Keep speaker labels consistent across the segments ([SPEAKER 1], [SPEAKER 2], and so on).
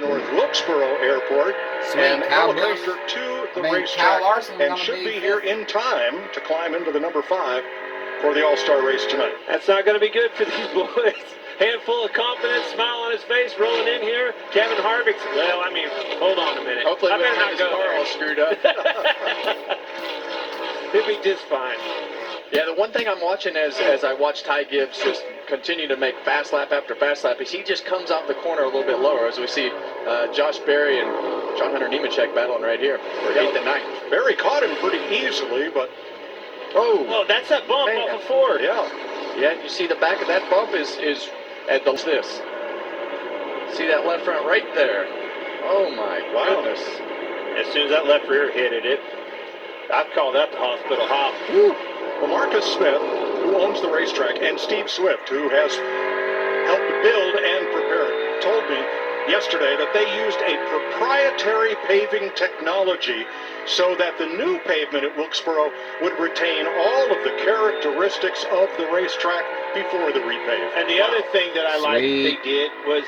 [SPEAKER 1] North Wilkesboro Airport, and helicopter to the racetrack, and should be here in time to climb into the number 5 for the All-Star race tonight.
[SPEAKER 2] That's not going to be good for these boys. Handful of confidence, smile on his face, rolling in here. Kevin Harvick's, well, I mean, hold on a minute.
[SPEAKER 1] Hopefully
[SPEAKER 2] I better not go
[SPEAKER 1] car all screwed up.
[SPEAKER 2] He'll be just fine.
[SPEAKER 3] Yeah, the one thing I'm watching as I watch Ty Gibbs just continue to make fast lap after fast lap is he just comes out the corner a little bit lower, as we see Josh Berry and John Hunter Nemechek battling right here for 8th and 9th.
[SPEAKER 1] Berry caught him pretty easily, but
[SPEAKER 2] oh, that's that bump off of Ford.
[SPEAKER 3] Yeah, you see the back of that bump is at this. See that left front right there. Oh my goodness.
[SPEAKER 2] As soon as that left rear hit it, I'd call that the hospital hop.
[SPEAKER 1] Well, Marcus Smith, who owns the racetrack, and Steve Swift, who has helped build and prepare it, told me yesterday that they used a proprietary paving technology so that the new pavement at Wilkesboro would retain all of the characteristics of the racetrack before the repave.
[SPEAKER 2] And the other thing that I liked they did was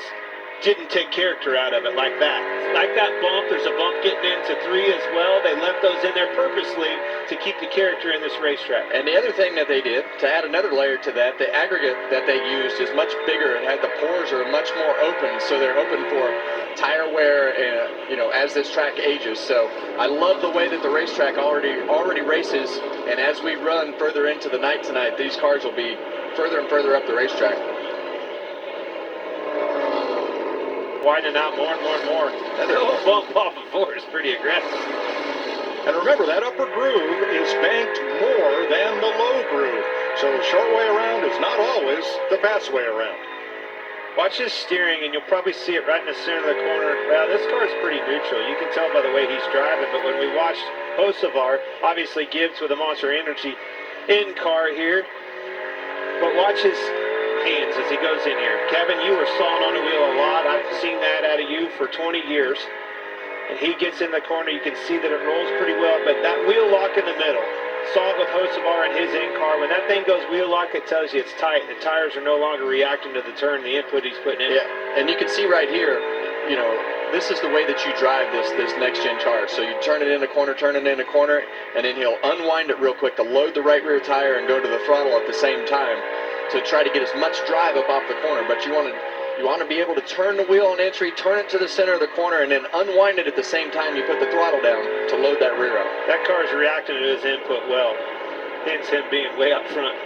[SPEAKER 2] didn't take character out of it like that. Like that bump, there's a bump getting into 3 as well. They left those in there purposely to keep the character in this racetrack.
[SPEAKER 3] And the other thing that they did, to add another layer to that, the aggregate that they used is much bigger and had the pores are much more open, so they're open for tire wear and, as this track ages. So I love the way that the racetrack already races, and as we run further into the night tonight, these cars will be further and further up the racetrack.
[SPEAKER 2] Widening out more and more and more. That little bump off of 4 is pretty aggressive.
[SPEAKER 1] And remember, that upper groove is banked more than the low groove. So the short way around is not always the fast way around.
[SPEAKER 2] Watch his steering, and you'll probably see it right in the center of the corner. Well, this car is pretty neutral. You can tell by the way he's driving, but when we watched Hocevar, obviously Gibbs with a Monster Energy in-car here, but watch his hands as he goes in here. Kevin, you were sawing on the wheel a lot. I've seen that out of you for 20 years. And he gets in the corner. You can see that it rolls pretty well, but that wheel lock in the middle. Saw it with Hocevar in his in-car. When that thing goes wheel lock, it tells you it's tight. The tires are no longer reacting to the turn, the input he's putting in.
[SPEAKER 3] Yeah, and you can see right here, this is the way that you drive this next-gen car. So you turn it in a corner, and then he'll unwind it real quick to load the right rear tire and go to the throttle at the same time to try to get as much drive up off the corner. But you want to be able to turn the wheel on entry, turn it to the center of the corner, and then unwind it at the same time you put the throttle down to load that rear up.
[SPEAKER 2] That car is reacting to his input well, hence him being way up front.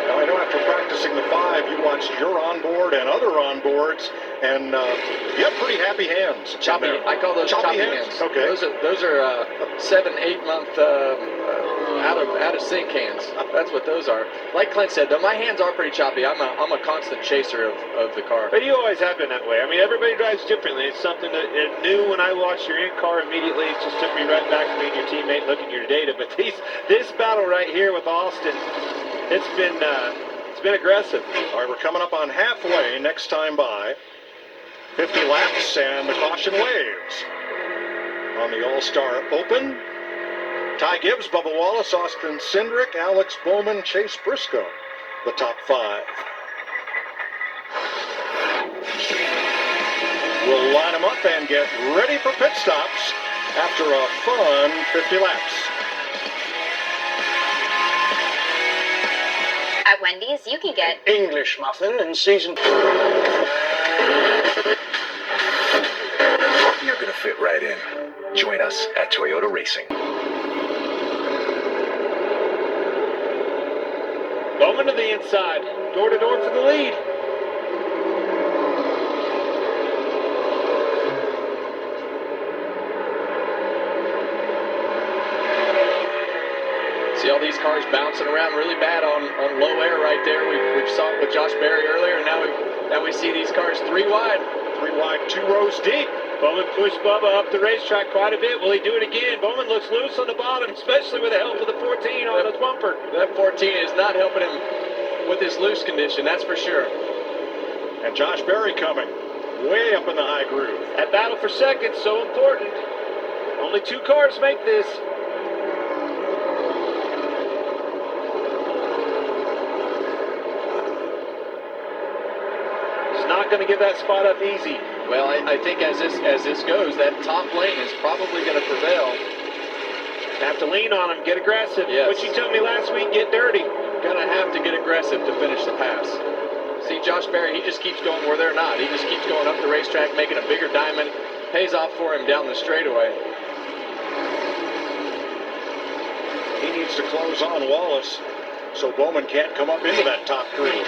[SPEAKER 1] Now, I know after practicing the 5, you watched your onboard and other onboards, and you have pretty happy hands.
[SPEAKER 3] Choppy. I call those choppy hands.
[SPEAKER 1] Okay.
[SPEAKER 3] Those are 7-8 month out of sync hands. That's what those are. Like Clint said, though, my hands are pretty choppy. I'm a constant chaser of the car.
[SPEAKER 2] But you always have been that way. I mean, everybody drives differently. It's something that new when I watched your in-car immediately. It just took me right back to being your teammate, looking at your data. But this battle right here with Austin, it's been aggressive.
[SPEAKER 1] All right, we're coming up on halfway next time by. 50 laps and the caution waves. On the All-Star Open, Ty Gibbs, Bubba Wallace, Austin Cindric, Alex Bowman, Chase Briscoe, the top 5. We'll line them up and get ready for pit stops after a fun 50 laps.
[SPEAKER 4] At Wendy's, you can get
[SPEAKER 1] English muffin in season.
[SPEAKER 5] You're going to fit right in. Join us at Toyota Racing.
[SPEAKER 2] Bowman to the inside, door to door for the lead.
[SPEAKER 3] See all these cars bouncing around really bad on low air right there. We saw it with Josh Berry earlier, and now we see these cars 3 wide.
[SPEAKER 1] 3 wide, 2 rows deep.
[SPEAKER 2] Bowman pushed Bubba up the racetrack quite a bit. Will he do it again? Bowman looks loose on the bottom, especially with the help of the 14 on his bumper.
[SPEAKER 3] That 14 is not helping him with his loose condition, that's for sure.
[SPEAKER 1] And Josh Berry coming way up in the high groove.
[SPEAKER 2] That battle for second, so important. Only 2 cars make this. He's not going to give that spot up easy.
[SPEAKER 3] Well, I think as this goes, that top lane is probably going to prevail.
[SPEAKER 2] Have to lean on him, get aggressive.
[SPEAKER 3] Yes.
[SPEAKER 2] What you told me last week, get dirty.
[SPEAKER 3] Going to have to get aggressive to finish the pass. See, Josh Berry, he just keeps going where they're not. He just keeps going up the racetrack, making a bigger diamond. Pays off for him down the straightaway.
[SPEAKER 1] He needs to close on Wallace so Bowman can't come up into that top three.